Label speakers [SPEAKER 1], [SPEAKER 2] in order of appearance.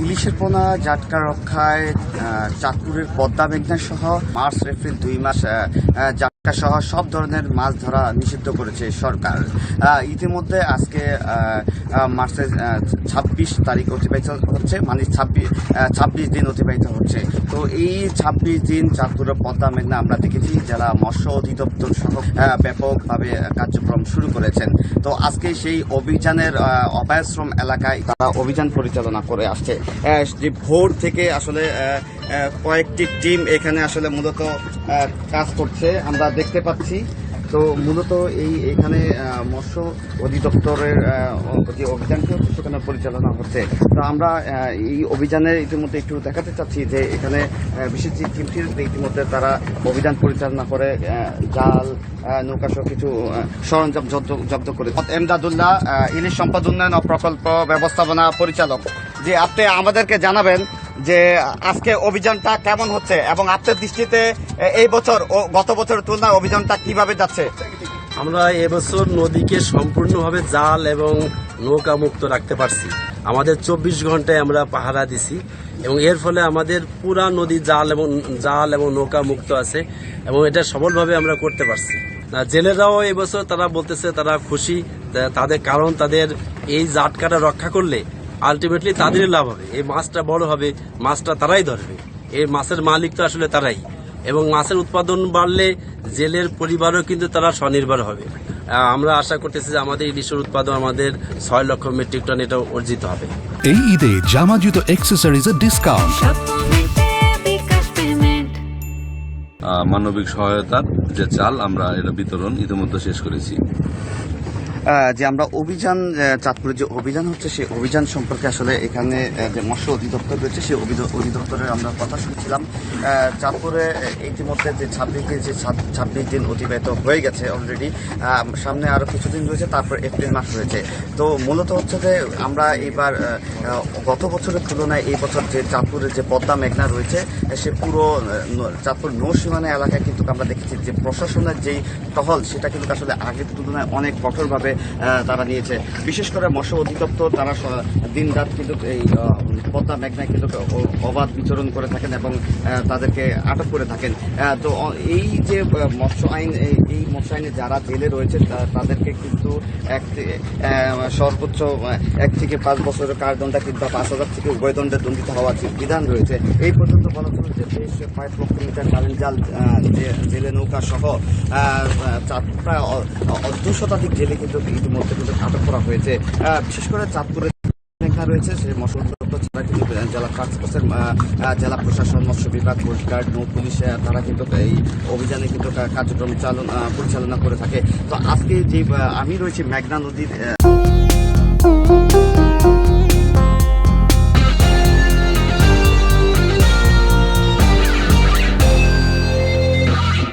[SPEAKER 1] ইলিশের পোনা জাটকা রক্ষায় চাঁদপুরের পদ্মা মেঘনা সহ মার্চ এপ্রিল 2 মাস জাটকা সহ সব ধরনের মাছ ধরা নিষিদ্ধ করেছে সরকার। ইতিমধ্যে আজকে মার্চের 26 তারিখ অতিবাহিত হচ্ছে, মানে 26 দিন অতিবাহিত হচ্ছে। তো এই 26 দিন চাঁদপুরের পদ্মা মেঘনা আমরা দেখেছি জেলা মৎস্য অধিদপ্তর সহ ব্যাপকভাবে কার্যক্রম শুরু করেছেন। তো আজকে সেই অভিযানের অভয়াশ্রম এলাকায় তারা অভিযান পরিচালনা করে আসছে। যে ভোর থেকে আসলে কয়েকটি টিম এখানে আসলে মূলত কাজ করছে আমরা দেখতে পাচ্ছি। তো মূলত এখানে মৎস্য অধিদপ্তরের যে অভিযানটি হচ্ছে সেখানে পরিচালনা হচ্ছে। তো আমরা এই অভিযানে ইতিমধ্যে একটু দেখাতে চাচ্ছি যে এখানে বিশেষ যে টিমটির ইতিমধ্যে তারা অভিযান পরিচালনা করে জাল নৌকা সহ কিছু সরঞ্জাম জব্দ করে। এমদাদুল্লাহ, ইলিশ সম্পদ উন্নয়ন ও প্রকল্প ব্যবস্থাপনা পরিচালক, যে আপনি আমাদেরকে জানাবেন যে আজকে অভিযানটা কেমন হচ্ছে এবং আপনার দৃষ্টিতে এই বছর ও গত বছরের তুলনায় অভিযানটা কিভাবে যাচ্ছে?
[SPEAKER 2] আমরা এবছর নদীকে সম্পূর্ণভাবে জাল এবং নৌকা মুক্ত রাখতে পারছি। আমাদের 24 ঘন্টায় আমরা পাহারা দিছি এবং এর ফলে আমাদের পুরা নদী জাল এবং নৌকা মুক্ত আছে এবং এটা সফলভাবে আমরা করতে পারছি। জেলেরাও এবছর তারা বলতেছে তারা খুশি, কারণ তাদের এই জাটকাটা রক্ষা করলে আলটিমেটলি তাদেরই লাভ হবে, এই মাছটা বড় হবে, মাছটা তারাই ধরবে, এই মাছের মালিক তো আসলে তারাই, এবং মাছের উৎপাদন বাড়লে জেলের পরিবারও কিন্তু তারা স্বনির্ভর হবে। আমরা আশা করতেছি যে আমাদের ইলিশের উৎপাদন আমাদের 6 লক্ষ মেট্রিক টন এটা অর্জিত হবে।
[SPEAKER 3] এই ঈদে জামা জুতো অ্যাক্সেসরিজের ডিসকাউন্ট,
[SPEAKER 4] মানবিক সহায়তার যে চাল আমরা এটা বিতরণ ইতিমধ্যে শেষ করেছি।
[SPEAKER 1] যে আমরা অভিযান চাঁদপুরের যে অভিযান হচ্ছে সেই অভিযান সম্পর্কে আসলে এখানে যে মৎস্য অধিদপ্তর রয়েছে সেই অধিদপ্তরের আমরা কথা শুনছিলাম। চাঁদপুরে ইতিমধ্যে যে 26 দিন অতিবাহিত হয়ে গেছে অলরেডি, সামনে আরও কিছুদিন রয়েছে, তারপর এপ্রিল মাস রয়েছে। তো মূলত হচ্ছে যে আমরা এবার গত বছরের তুলনায় এই বছর যে চাঁদপুরের যে পদ্মা মেঘনা রয়েছে সে পুরো চাঁদপুর নৌসীমানা এলাকায় কিন্তু আমরা দেখেছি যে প্রশাসনের যেই টহল সেটা কিন্তু আসলে আগের তুলনায় অনেক কঠোরভাবে তারা নিয়েছে। বিশেষ করে মৎস্য অধিদপ্তর তারা দিন রাত কিন্তু এই পদ্মা মেঘনায় কিন্তু অবাধ বিচরণ করে থাকেন এবং তাদেরকে আটক করে থাকেন। তো এই যে মৎস্য আইন, এই মৎস্য আইনে যারা জেলে রয়েছে তাদেরকে কিন্তু সর্বোচ্চ 1 থেকে 5 বছরের কারাদণ্ড কিংবা 5,000 থেকে উভয়দণ্ডে দণ্ডিত হওয়ার যে বিধান রয়েছে। এই পর্যন্ত বলা চলে যে বেশ 5 লক্ষ মিটার কারেন্ট জাল জেলে নৌকা সহ প্রায় 2 শতাধিক জেলে কিন্তু ইতিমধ্যে কিন্তু আটক করা হয়েছে। বিশেষ করে চাঁদপুরে রয়েছে সেই মৎস্য অধিদপ্তর ছাড়া কিন্তু জেলা টাস্কফোর্সের জেলা প্রশাসন, মৎস্য বিভাগ, কোস্টগার্ড, নৌ পুলিশ তারা কিন্তু এই অভিযানে কিন্তু কার্যক্রম পরিচালনা করে থাকে। তো আজকে যে আমি রয়েছি মেঘনা নদীর